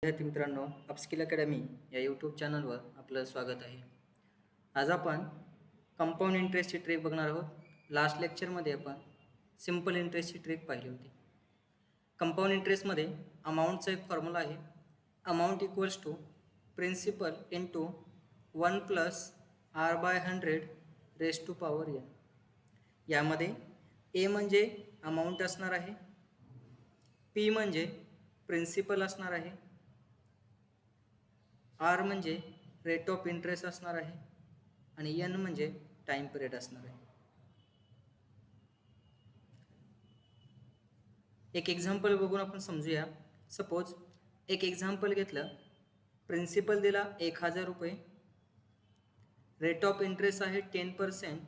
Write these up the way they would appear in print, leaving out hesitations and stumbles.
विद्यार्थी मित्रांनो, upskill academy या यूट्यूब चॅनलवर आपलं स्वागत आहे. आज आपण कंपाऊंड इंटरेस्टची ट्रिक बघणार आहोत. लास्ट लेक्चरमध्ये आपण सिम्पल इंटरेस्टची ट्रिक पाहिली होती. कंपाऊंड इंटरेस्टमध्ये अमाऊंटचा एक फॉर्म्युला आहे. Amount equals to principal into 1 plus R/100 raise to power n. यामध्ये ए म्हणजे अमाऊंट असणार आहे, पी म्हणजे प्रिन्सिपल असणार आहे, आर म्हणजे रेट ऑफ इंटरेस्ट असणार आहे आणि एन म्हणजे टाइम पिरियड असणार आहे. एक एक्झाम्पल बघून आपण समजूया. सपोज एक एक्झाम्पल घेतलं, प्रिन्सिपल दिला 1000 रुपये, रेट ऑफ इंटरेस्ट आहे 10%,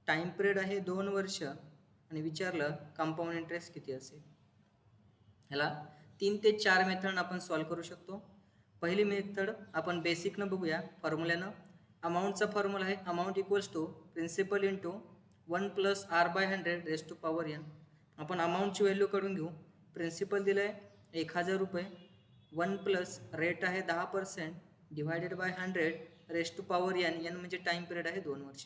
टाइम पिरियड आहे 2 वर्ष आणि विचारलं कंपाऊंड इंटरेस्ट किती असेल. ह्याला 3 ते 4 मेथड आपण सॉल्व करू शकतो. पहिली मेथड आपण बेसिकनं बघूया फॉर्म्युल्यानं. अमाऊंटचा फॉर्म्युला आहे amount equals to principal into 1 plus R/100 raise to power n. आपण अमाऊंटची व्हॅल्यू काढून घेऊ. प्रिन्सिपल दिलं आहे 1000 रुपये, 1 प्लस रेट आहे 10% divided by 100 raise to power n. n म्हणजे टाईम पिरियड आहे 2 वर्ष.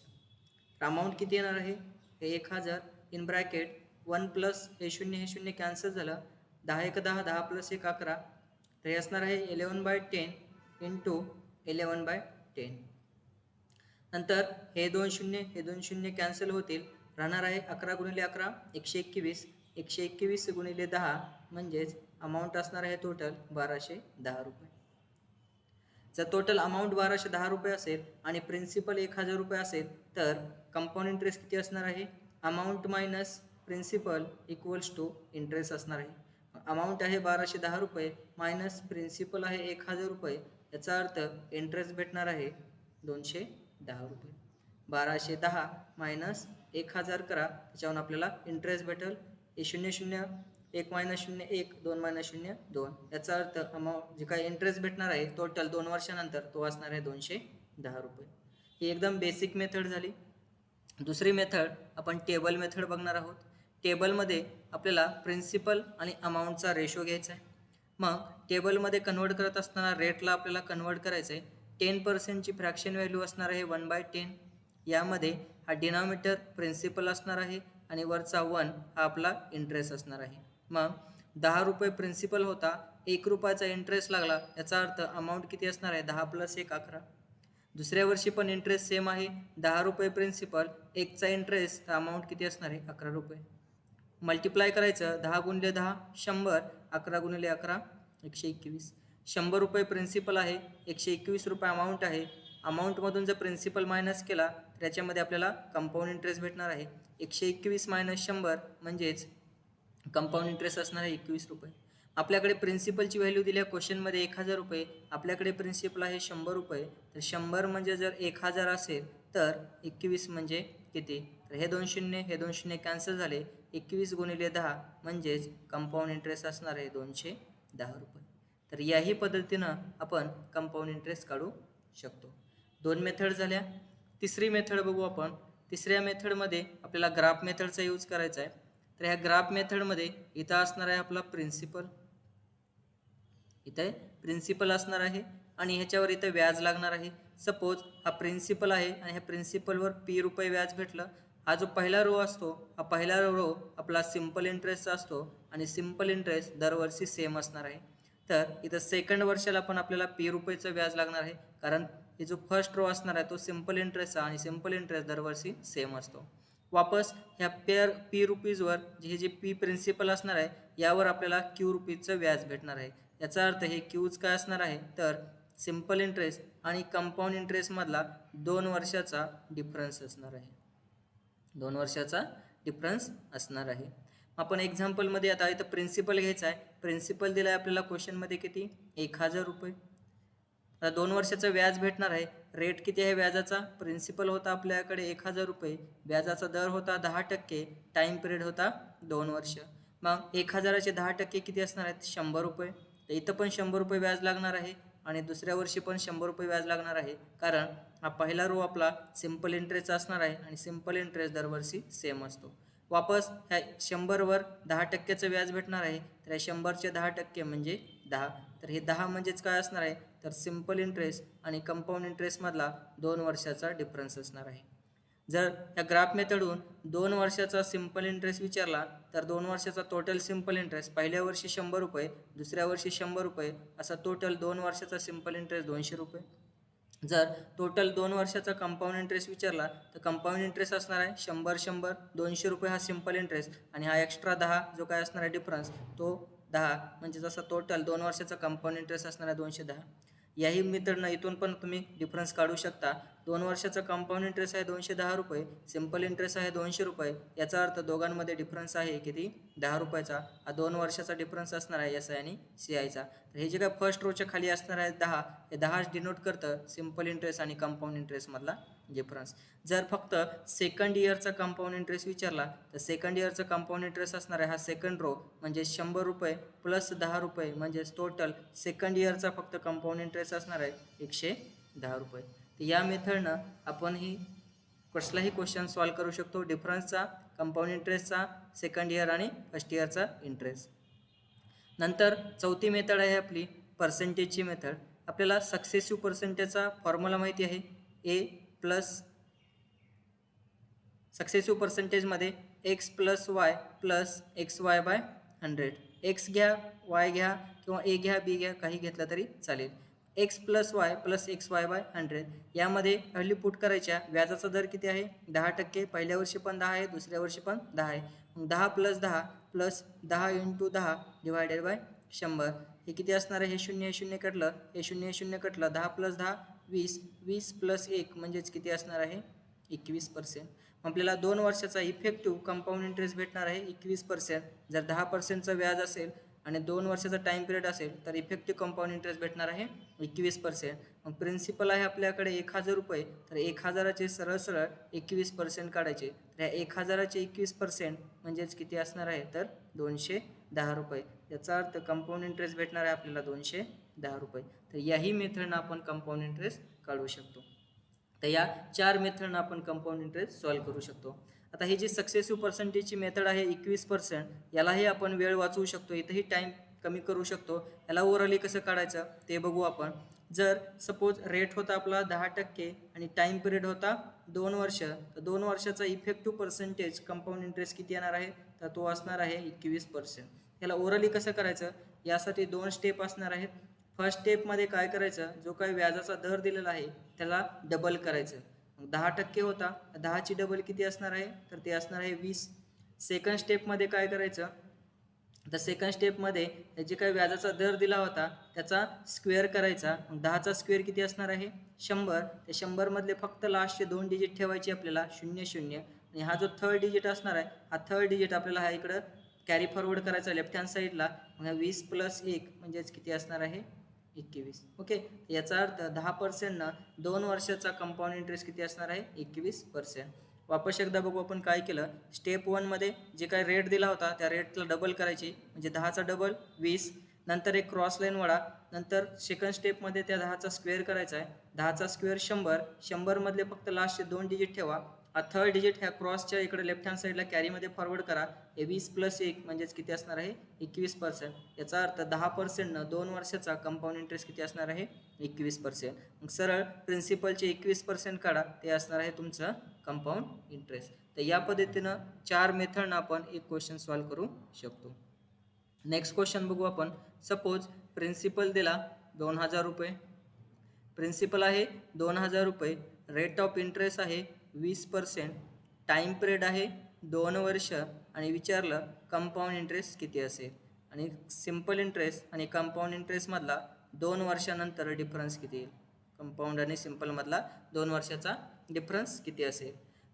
अमाऊंट किती येणार आहे? हे 1000 इन ब्रॅकेट 1 प्लस हे 0 कॅन्सल झालं, 10 1 10, 10 प्लस 1 11, तर हे असणार आहे 11/10 इंटू 11/10. नंतर हे 2 0 कॅन्सल होतील, राहणार आहे 11 गुणिले 11 121, 121 गुणिले 10 म्हणजेच अमाऊंट असणार आहे टोटल 1210 रुपये. जर टोटल अमाऊंट 1210 रुपये असेल आणि प्रिन्सिपल 1000 रुपये असेल तर कंपाऊंड इंटरेस्ट किती असणार आहे? Amount minus principal equals to interest असणार आहे. अमाऊंट आहे 1210 रुपये मायनस प्रिन्सिपल आहे 1000 रुपये, याचा अर्थ इंटरेस्ट भेटणार आहे 210 रुपये. 1210 मायनस 1000 करा, त्याच्यावरून आपल्याला इंटरेस्ट भेटेल 0 1 मायनस 0 1 2 मायनस 0 2. याचा अर्थ अमाऊंट जे काही इंटरेस्ट भेटणार आहे टोटल 2 वर्षानंतर तो असणार आहे 210 रुपये. ही एकदम बेसिक मेथड झाली. दुसरी मेथड आपण टेबल मेथड बघणार आहोत. टेबलमध्ये आपल्याला प्रिन्सिपल आणि अमाऊंटचा रेशो घ्यायचा आहे. मग टेबलमध्ये कन्वर्ट करत असताना रेटला आपल्याला कन्वर्ट करायचं आहे. 10%ची फ्रॅक्शन व्हॅल्यू असणार आहे 1/10. यामध्ये हा डिनॉमिनेटर प्रिन्सिपल असणार आहे आणि वरचा 1 हा आपला इंटरेस्ट असणार आहे. मग 10 रुपये प्रिन्सिपल होता, 1 रुपयाचा इंटरेस्ट लागला, याचा अर्थ अमाऊंट किती असणार आहे? 10 प्लस 1 11. दुसऱ्या वर्षी पण इंटरेस्ट सेम आहे, 10 रुपये प्रिन्सिपल, 1चा इंटरेस्ट, तर अमाऊंट किती असणार आहे? 11 रुपये. मल्टिप्लाय करायचं, 10 गुणिले 10 100, 11 गुणिले 11 121. 100 रुपये प्रिन्सिपल आहे, 121 रुपये अमाऊंट आहे. अमाऊंटमधून जर प्रिन्सिपल मायनस केला तर त्याच्यामध्ये आपल्याला कंपाऊंड इंटरेस्ट भेटणार आहे 121 मायनस 100 म्हणजेच कंपाऊंड इंटरेस्ट असणार आहे 21 रुपये. आपल्याकडे प्रिन्सिपलची व्हॅल्यू दिली आहे क्वेश्चनमध्ये 1000 रुपये, आपल्याकडे प्रिन्सिपल आहे 100 रुपये, तर 100 म्हणजे जर 1000 असेल तर 21 म्हणजे किती? तर हे 2 0 कॅन्सल झाले, 21 गुणिले 10 म्हणजेच कंपाऊंड इंटरेस्ट असणार आहे 210 रुपये. तर याही पद्धतीनं आपण कंपाऊंड इंटरेस्ट काढू शकतो. 2 मेथड झाल्या. तिसरी मेथड बघू आपण. तिसऱ्या मेथडमध्ये आपल्याला ग्राफ मेथडचा यूज करायचा आहे. तर ह्या ग्राफ मेथडमध्ये इथं असणार आहे आपला प्रिन्सिपल, इथे प्रिन्सिपल असणार आहे आणि ह्याच्यावर इथं व्याज लागणार आहे. सपोज हा प्रिन्सिपल आहे आणि ह्या प्रिन्सिपलवर P रुपये व्याज भेटलं. हा जो पहिला रो असतो, हा पहिला रो आपला सिम्पल इंटरेस्टचा असतो आणि सिम्पल इंटरेस्ट दरवर्षी सेम असणार आहे. तर इथं सेकंड वर्षाला पण आपल्याला P रुपयेचं व्याज लागणार आहे, कारण हे जो फर्स्ट रो असणार आहे तो सिम्पल इंटरेस्टचा आणि सिम्पल इंटरेस्ट दरवर्षी सेम असतो. वापस ह्या P रुपीजवर हे जे P प्रिन्सिपल असणार आहे यावर आपल्याला Q रुपीजचं व्याज भेटणार आहे. याचा अर्थ हे Qच काय असणार आहे? तर सिम्पल इंटरेस्ट आणि कंपाऊंड इंटरेस्टमधला 2 वर्षाचा डिफरन्स असणार आहे. 2 वर्षाचा डिफरन्स असणार आहे. आपण एक्झाम्पलमध्ये आता इथं प्रिन्सिपल घ्यायचा आहे. प्रिन्सिपल दिला आहे आपल्याला क्वेश्चनमध्ये किती? 1000 रुपये. आता 2 वर्षाचं व्याज भेटणार आहे. रेट किती आहे व्याजाचा? प्रिन्सिपल होता आपल्याकडे 1000 रुपये, व्याजाचा दर होता 10%, टाईम पिरियड होता 2 वर्ष. मग 1000चे 10% किती असणार आहेत? 100 रुपये. तर इथं पण 100 रुपये व्याज लागणार आहे आणि दुसऱ्या वर्षी पण 100 रुपये व्याज लागणार आहे, कारण हा पहिला रो आपला सिम्पल इंटरेस्ट असणार आहे आणि सिम्पल इंटरेस्ट दरवर्षी सेम असतो. वापस ह्या 100वर 10%चं व्याज भेटणार आहे, तर या 100चे 10% म्हणजे 10. तर हे 10 म्हणजेच काय असणार आहे, तर सिम्पल इंटरेस्ट आणि कंपाऊंड इंटरेस्टमधला 2 वर्षाचा डिफरन्स असणार आहे. जर या ग्राफ मेथडहून 2 वर्षाचा सिम्पल इंटरेस्ट विचारला तर 2 वर्षाचा टोटल सिम्पल इंटरेस्ट पहिल्या वर्षी 100 रुपये, दुसऱ्या वर्षी 100 रुपये, असा टोटल 2 वर्षाचा सिम्पल इंटरेस्ट 200 रुपये. जर टोटल 2 वर्षाचा कंपाऊंड इंटरेस्ट विचारला तर कंपाऊंड इंटरेस्ट असणार आहे 100 100 200 रुपये हा सिम्पल इंटरेस्ट आणि हा एक्स्ट्रा 10 जो काय असणार आहे डिफरन्स तो 10, म्हणजे जसा टोटल 2 वर्षाचा कंपाऊंड इंटरेस्ट असणार आहे 210. याही मेथडनं इथून पण तुम्ही डिफरन्स काढू शकता. 2 वर्षाचा कंपाऊंड इंटरेस्ट आहे 210 रुपये, सिम्पल इंटरेस्ट आहे 200 रुपये, याचा अर्थ दोघांमध्ये डिफरन्स आहे किती, 10 रुपयाचा. हा 2 वर्षाचा डिफरन्स असणार आहे एस आय आणि सी आयचा. तर हे जे काय फर्स्ट रोच्या खाली असणार आहे 10, हे 10 डिनोट करतं सिम्पल इंटरेस्ट आणि कंपाऊंड इंटरेस्टमधला डिफरन्स. जर फक्त सेकंड इयरचा कंपाऊंड इंटरेस्ट विचारला तर सेकंड इयरचा कंपाऊंड इंटरेस्ट असणार आहे हा सेकंड रो म्हणजे 100 रुपये प्लस 10 रुपये, म्हणजेच टोटल सेकंड इयरचा फक्त कंपाऊंड इंटरेस्ट असणार आहे 110 रुपये. तर या मेथडनं आपण ही कसलाही क्वेश्चन सॉल्व करू शकतो, डिफरन्सचा, कंपाऊंड इंटरेस्टचा, सेकंड इयर आणि फर्स्ट इयरचा इंटरेस्ट. नंतर चौथी मेथड आहे आपली पर्सेंटेजची मेथड. आपल्याला सक्सेसिव्ह पर्सेंटेजचा फॉर्म्युला माहिती आहे, ए प्लस सक्सेसिव्ह पर्सेंटेजमध्ये X plus Y plus X Y by 100. X घ्या, वाय घ्या किंवा ए घ्या, बी घ्या, काही घेतलं तरी चालेल. X plus Y plus X Y by 100 यामध्ये व्हॅल्यू पुट करायच्या. व्याजाचा दर किती आहे, 10%. पहिल्या वर्षी पण 10 आहे, दुसऱ्या वर्षी पण 10 आहे. मग 10 प्लस 10 प्लस 10 × 10 डिवायडेड बाय 100 हे किती असणार आहे, हे शून्य शून्य कटलं, हे शून्य शून्य कटलं, 10 प्लस 10 20, 20 प्लस 1 म्हणजेच किती असणार आहे 21%. आपल्याला 2 वर्षाचा इफेक्टिव्ह कंपाऊंड इंटरेस्ट भेटणार आहे 21%. जर 10%चं व्याज असेल आणि 2 वर्षाचा टाईम पिरियड असेल तर इफेक्टिव्ह कंपाऊंड इंटरेस्ट भेटणार आहे 21%. मग प्रिन्सिपल आहे आपल्याकडे 1000 रुपये, तर 1000चे सरळ सरळ 21% काढायचे. तर या 1000चे 21% म्हणजेच किती असणार आहे, तर 210 रुपये. याचा अर्थ कंपाऊंड इंटरेस्ट भेटणार आहे आपल्याला 210 रुपये. तर याही मेथडनं आपण कंपाऊंड इंटरेस्ट काढू शकतो. तर या 4 मेथडनं आपण कंपाऊंड इंटरेस्ट सॉल्व्ह करू शकतो. आता ही जी सक्सेसिव्ह पर्सेंटेजची मेथड आहे 21%, यालाही आपण वेळ वाचवू शकतो, इथंही टाईम कमी करू शकतो. याला ओव्हरऑली कसं काढायचं ते बघू आपण. जर सपोज रेट होता आपला 10% आणि टाईम पिरियड होता 2 वर्ष, तर 2 वर्षाचा इफेक्टिव्ह पर्सेंटेज कंपाऊंड इंटरेस्ट किती येणार आहे, तर तो असणार आहे 21%. याला ओव्हरऑली कसं करायचं, यासाठी 2 स्टेप असणार आहेत. फर्स्ट स्टेपमध्ये काय करायचं, जो काही व्याजाचा दर दिलेला आहे त्याला डबल करायचं. मग 10% होता, 10ची डबल किती असणार आहे, तर ते असणार आहे 20. सेकंड स्टेपमध्ये काय करायचं, तर सेकंड स्टेपमध्ये जे काही व्याजाचा दर दिला होता त्याचा स्क्वेअर करायचा. मग 10चा स्क्वेअर किती असणार आहे 100. ते 100मधले फक्त लास्टचे 2 डिजिट ठेवायचे आपल्याला 00, आणि हा जो थर्ड डिजिट असणार आहे हा थर्ड डिजिट आपल्याला हा इकडं कॅरी फॉरवर्ड करायचा लेफ्ट हँड साईडला. मग 20 प्लस 1 म्हणजेच किती असणार आहे 21. ओके, याचा अर्थ 10%नं 2 वर्षाचा कंपाऊंड इंटरेस्ट किती असणार आहे 21%. वापस एकदा बघू आपण काय केलं. स्टेप 1मध्ये जे काही रेट दिला होता त्या रेटला डबल करायची, म्हणजे 10चा डबल 20, नंतर एक क्रॉस लाईन वळा. नंतर सेकंड स्टेपमध्ये त्या 10चा स्क्वेअर करायचा आहे. 10चा स्क्वेअर 100, 100मधले फक्त लास्टचे 2 डिजिट ठेवा. हा थर्ड डिजिट ह्या क्रॉसच्या इकडे लेफ्ट हँड साईडला कॅरीमध्ये फॉरवर्ड करा. हे 20 प्लस 1 म्हणजेच किती असणार आहे 21%. याचा अर्थ 10%नं 2 वर्षाचा कंपाऊंड इंटरेस्ट किती असणार आहे 21%. मग सरळ प्रिन्सिपलचे 21% काढा, ते असणार आहे तुमचं कंपाऊंड इंटरेस्ट. तर या पद्धतीनं 4 मेथडनं आपण एक क्वेश्चन सॉल्व्ह करू शकतो. नेक्स्ट क्वेश्चन बघू आपण. सपोज प्रिन्सिपल दिला 2000 रुपये, प्रिन्सिपल आहे 2000 रुपये, रेट ऑफ इंटरेस्ट आहे 20%, टाईम पिरियड आहे 2 वर्ष, आणि विचारलं कंपाऊंड इंटरेस्ट किती असेल, आणि सिम्पल इंटरेस्ट आणि कंपाऊंड इंटरेस्टमधला 2 वर्षानंतर डिफरन्स किती येईल. कंपाऊंड आणि सिम्पलमधला 2 वर्षाचा डिफरन्स किती असेल.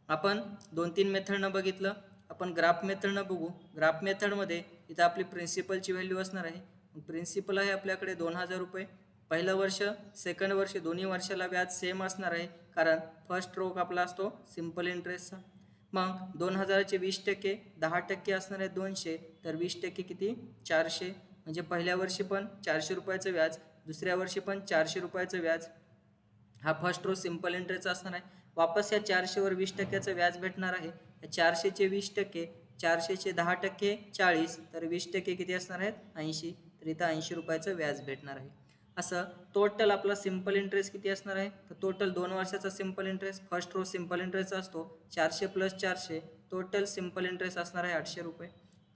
आपण 2-3 मेथडनं बघितलं, आपण ग्राफ मेथडनं बघू. ग्राफ मेथडमध्ये इथं आपली प्रिन्सिपलची व्हॅल्यू असणार आहे. प्रिन्सिपल आहे आपल्याकडे 2000 रुपये. पहिलं वर्ष सेकंड वर्ष दोन्ही वर्षाला व्याज सेम असणार आहे, कारण फर्स्ट रोक आपला असतो सिम्पल इंटरेस्टचा. मग 2000चे 20%, 10% असणार आहे 200, तर 20% किती 400, म्हणजे पहिल्या वर्षी पण 400 रुपयाचं व्याज, दुसऱ्या वर्षी पण 400 रुपयाचं व्याज. हा फर्स्ट रो सिम्पल इंटरेस्ट असणार आहे. वापस या 400वर 20%चं व्याज भेटणार आहे. या 400चे 20%, 400चे 10% 40, तर 20% किती असणार आहेत 80. तर इथं 80 रुपयाचं व्याज भेटणार आहे. असं टोटल आपला सिम्पल इंटरेस्ट किती असणार आहे, तर टोटल 2 वर्षाचा simple interest, first row simple interest असतो 400 + 400, टोटल सिम्पल इंटरेस्ट असणार आहे 800 रुपये.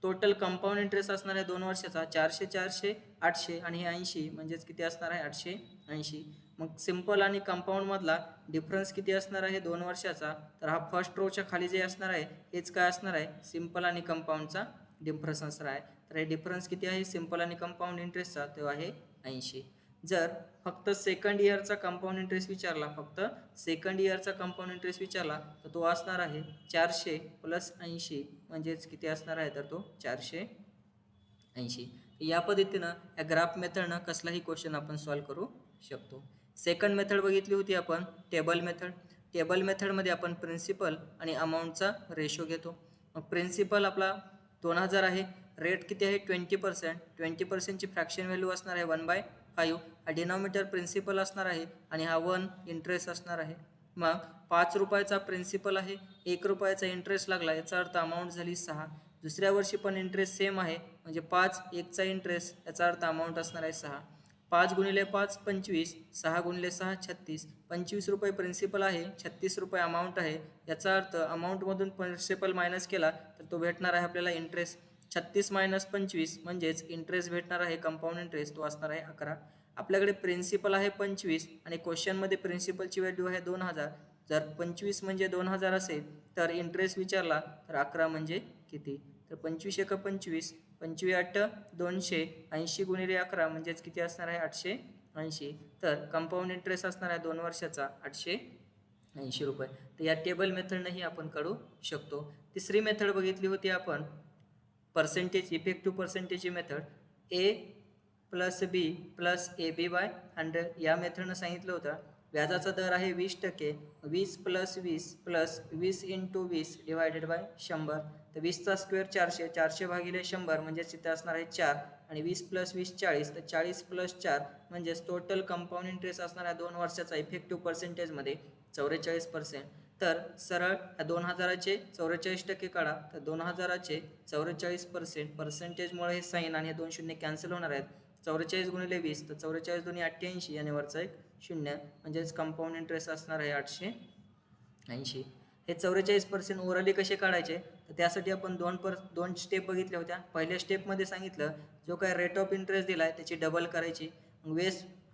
टोटल कंपाऊंड इंटरेस्ट असणार आहे 2 वर्षाचा 400 400 800 आणि हे 80 म्हणजेच किती असणार आहे 880. मग सिम्पल आणि कंपाऊंडमधला डिफरन्स किती असणार आहे 2 वर्षाचा, तर हा फर्स्ट रोच्या खाली जे असणार आहे हेच काय असणार आहे सिम्पल आणि कंपाऊंडचा डिफरन्स असणार आहे. तर हे डिफरन्स किती आहे सिम्पल आणि कंपाऊंड इंटरेस्टचा, तो आहे 80. जर फक्त सेकंड इयरचा कंपाऊंड इंटरेस्ट विचारला, फक्त सेकंड इयरचा कंपाऊंड इंटरेस्ट विचारला, तर तो असणार आहे 400 + 80 म्हणजेच किती असणार आहे, तर तो 480. या पद्धतीनं या ग्राफ मेथडनं कसलाही क्वेश्चन आपण सॉल्व्ह करू शकतो. सेकंड मेथड बघितली होती आपण टेबल मेथड. टेबल मेथडमध्ये आपण प्रिन्सिपल आणि अमाऊंटचा रेशो घेतो. मग प्रिन्सिपल आपला 2000 आहे, रेट किती आहे 20%, 20%ची फ्रॅक्शन व्हॅल्यू असणार आहे 1/5, हा डिनॉमिनेटर प्रिन्सिपल असणार आहे आणि हा 1 इंटरेस्ट असणार आहे. मग 5 रुपयाचा प्रिन्सिपल आहे, 1 रुपयाचा इंटरेस्ट लागला, याचा अर्थ अमाऊंट झाली 6. दुसऱ्या वर्षी पण इंटरेस्ट सेम आहे म्हणजे 5 1चा इंटरेस्ट, याचा अर्थ अमाऊंट असणार आहे 6. 5 × 5 25, 6 × 6 36, 25 रुपये प्रिन्सिपल आहे, 36 रुपये अमाऊंट आहे. याचा अर्थ अमाऊंटमधून प्रिन्सिपल मायनस केला तर तो भेटणार आहे आपल्याला इंटरेस्ट. 36 - 25 म्हणजेच इंटरेस्ट भेटणार आहे कंपाऊंड इंटरेस्ट, तो असणार आहे 11. आपल्याकडे प्रिन्सिपल आहे 25 आणि क्वेश्चनमध्ये प्रिन्सिपलची व्हॅल्यू आहे 2000. जर 25 म्हणजे 2000 असेल तर इंटरेस्ट विचारला तर 11 म्हणजे किती, तर 25 × 25, 25 × 8 200, 80 × 11 म्हणजेच किती असणार आहे 880. तर कंपाऊंड इंटरेस्ट असणार आहे 2 वर्षाचा 880 रुपये. तर या टेबल मेथडनंही आपण काढू शकतो. तिसरी मेथड बघितली होती आपण पर्सेंटेज, इफेक्टिव्ह पर्सेंटेजची मेथड. A + B + AB/100 या मेथडनं सांगितलं होतं व्याजाचा दर आहे 20%, 20 + 20 + 20 × 20 / 100. तर 20चा स्क्वेअर 400, 400 भागिले 100 म्हणजेच तिथे असणार आहे 4 आणि 20 + 20 40, तर 40 + 4 म्हणजेच टोटल कंपाऊंड इंटरेस्ट असणार आहे 2 वर्षाचा इफेक्टिव्ह पर्सेंटेजमध्ये 44%. तर सरळ 2000चे 44% काढा, तर 2000चे 44% पर्सेंटेजमुळे हे साईन आणि हे 2 शून्य कॅन्सल होणार आहेत. 44 × 20, तर 44 × 2 = 88 आणि वरचा एक 0 म्हणजेच कंपाऊंड इंटरेस्ट असणार आहे 880. हे 44% ओव्हरऑली कसे काढायचे, तर त्यासाठी आपण दोन स्टेप बघितल्या होत्या. पहिल्या स्टेपमध्ये सांगितलं जो काय रेट ऑफ इंटरेस्ट दिला आहे त्याची डबल करायची. मग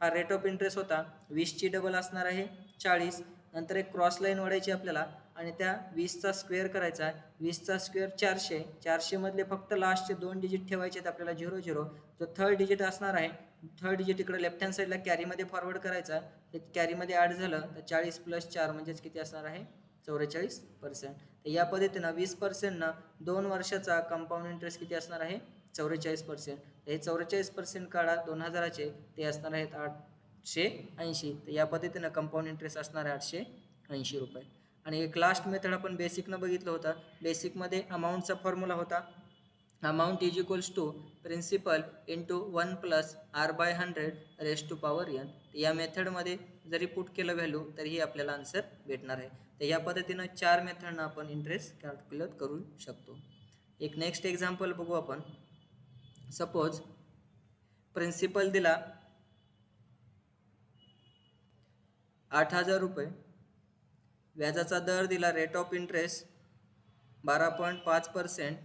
हा रेट ऑफ इंटरेस्ट होता 20ची डबल असणार आहे 40. नंतर एक क्रॉस लाईन ओढायची आपल्याला आणि त्या 20चा स्क्वेअर करायचा आहे. 20चा स्क्वेअर 400, 400 मधले फक्त लास्टचे 2 डिजिट ठेवायचे आहेत आपल्याला 00. जो थर्ड डिजिट असणार आहे, थर्ड डिजिट इकडे लेफ्ट हँड साईडला कॅरीमध्ये फॉरवर्ड करायचा. हे कॅरीमध्ये ॲड झालं तर 40 + 4 म्हणजेच किती असणार आहे 44%. तर या पद्धतीनं 20%नं 2 वर्षाचा कंपाऊंड इंटरेस्ट किती असणार आहे 44%. हे 44% काढा 2000चे, ते असणार आहेत 880. तर या पद्धतीनं कंपाऊंड इंटरेस्ट असणार आहे 880 रुपये. आणि एक लास्ट मेथड आपण बेसिकनं बघितलं होतं. बेसिकमध्ये अमाऊंटचा फॉर्म्युला होता अमाऊंट = प्रिन्सिपल × 1 + r/100⁻n. या मेथडमध्ये जरी पुट केलं व्हॅल्यू तरीही आपल्याला आन्सर भेटणार आहे. तर या पद्धतीनं 4 मेथडनं आपण इंटरेस्ट कॅल्क्युलेट करू शकतो. एक नेक्स्ट एक्झाम्पल बघू आपण. सपोज प्रिन्सिपल दिला 8000 रुपये, व्याजाचा दर दिला rate of interest 12.5%,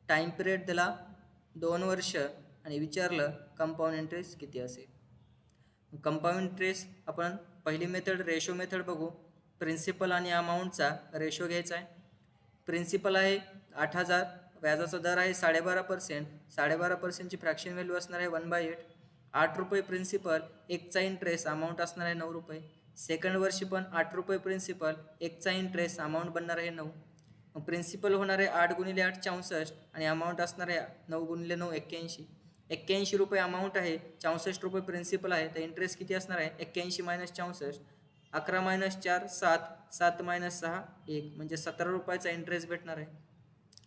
time period दिला 2 वर्ष आणि विचारलं कंपाऊंड इंटरेस्ट किती असेल. कंपाऊंड इंटरेस्ट आपण पहिली मेथड रेशो मेथड बघू. प्रिन्सिपल आणि अमाऊंटचा रेशो घ्यायचा आहे. प्रिन्सिपल आहे 8000, व्याजाचा दर आहे 12.5%, 12.5%ची फ्रॅक्शन व्हॅल्यू असणार आहे 1/8. 8 रुपये प्रिन्सिपल, 1चा इंटरेस्ट, अमाऊंट असणार आहे 9 रुपये. सेकंड वर्षी पण 8 रुपये प्रिन्सिपल, 1चा इंटरेस्ट, अमाऊंट बनणार आहे 9. मग प्रिन्सिपल होणार आहे 8 × 8 64 आणि अमाऊंट असणार आहे 9 × 9 81. 81 रुपये अमाऊंट आहे, 64 रुपये प्रिन्सिपल आहे, तर इंटरेस्ट किती असणार आहे 81 - 64, 11 - 4 7, 7 - 6 1 म्हणजे 17 रुपयाचा इंटरेस्ट भेटणार आहे.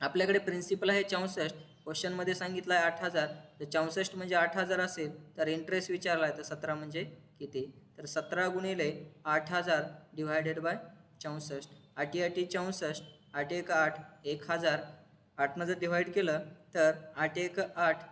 आपल्याकडे प्रिन्सिपल आहे 64, क्वेश्चनमध्ये सांगितलं आहे 8000, तर 64 म्हणजे 8000 असेल तर इंटरेस्ट विचारला आहे तर 17 म्हणजे किती, तर 17 × 8000 / 64. 8 × 8 = 64, 8 × 1 = 8, 1000, 8 जर डिवाईड केलं तर 8 एक 8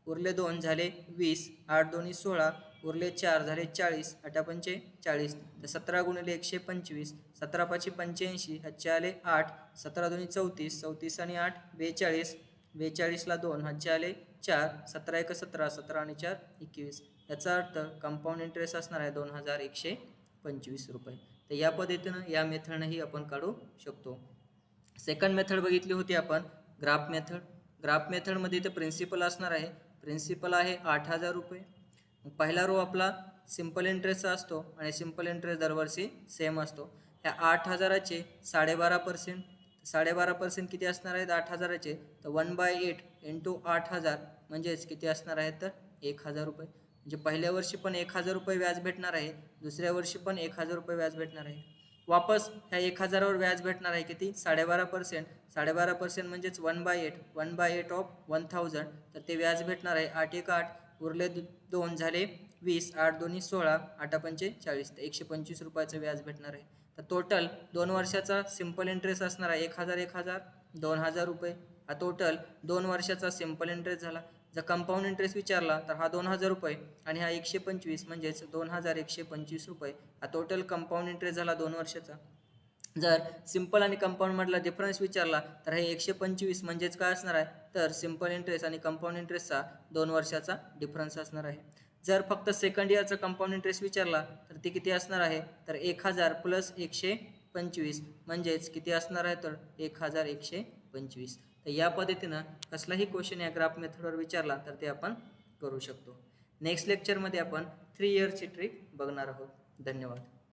उरले 2 झाले 20, 8 दोन्ही 16 उरले 4 झाले 40, 8 पंचे 40, तर 17 गुणिले 125, 17 पाची 85, हातचे आले 8, 17 दोन्ही 34, 34 आणि 8 42, 42ला 2 हातचे आले 4, 17 एक 17, 17 आणि 4 21. याचा अर्थ कंपाऊंड इंटरेस्ट असणार आहे 2125 रुपये. तर या पद्धतीनं या मेथडनंही आपण काढू शकतो. सेकंड मेथड बघितली होती आपण ग्राफ मेथड. ग्राफ मेथडमध्ये इथे प्रिन्सिपल असणार आहे. प्रिन्सिपल आहे 8000 रुपये. पहिला रो आपला सिम्पल इंटरेस्टचा असतो आणि सिम्पल इंटरेस्ट दरवर्षी सेम असतो. ह्या 8000चे 12.5%, 12.5% किती असणार आहेत 8000चे, तर 1/8 इंटू 8000 म्हणजेच किती असणार आहे तर 1000 रुपये. म्हणजे पहिल्या वर्षी पण 1000 रुपये व्याज भेटणार आहे, दुसऱ्या वर्षी पण 1000 रुपये व्याज भेटणार आहे. वापस ह्या 1000वर व्याज भेटणार आहे किती 12.5%. 12.5% म्हणजेच 1/8 ऑफ 1000, तर ते व्याज भेटणार आहे 8 एक 8 उरले 2 झाले 20, 8 दोन्ही 16, 8 पंचे 40, तर 125 रुपयाचं व्याज भेटणार आहे. तर टोटल 2 वर्षाचा सिम्पल इंटरेस्ट असणार आहे 1000 2000 रुपये. हा टोटल 2 वर्षाचा सिम्पल इंटरेस्ट झाला. जर कंपाऊंड इंटरेस्ट विचारला तर हा 2000 रुपये आणि हा 125 म्हणजेच 2125 रुपये हा टोटल कंपाऊंड इंटरेस्ट झाला 2 वर्षाचा. जर सिम्पल आणि कंपाऊंडमधला डिफरन्स विचारला तर हे 125 म्हणजेच काय असणार आहे तर सिम्पल इंटरेस्ट आणि कंपाऊंड इंटरेस्टचा 2 वर्षाचा डिफरन्स असणार आहे. जर फक्त सेकंड इयरचा कंपाऊंड इंटरेस्ट विचारला तर ते किती असणार आहे तर 1000 प्लस 125 म्हणजेच किती असणार आहे तर 1125. तर या पद्धतीनं कसलाही क्वेश्चन या ग्राफ मेथडवर विचारला तर ते आपण करू शकतो. नेक्स्ट लेक्चरमध्ये आपण 3 इयरची ट्रिक बघणार आहोत. धन्यवाद.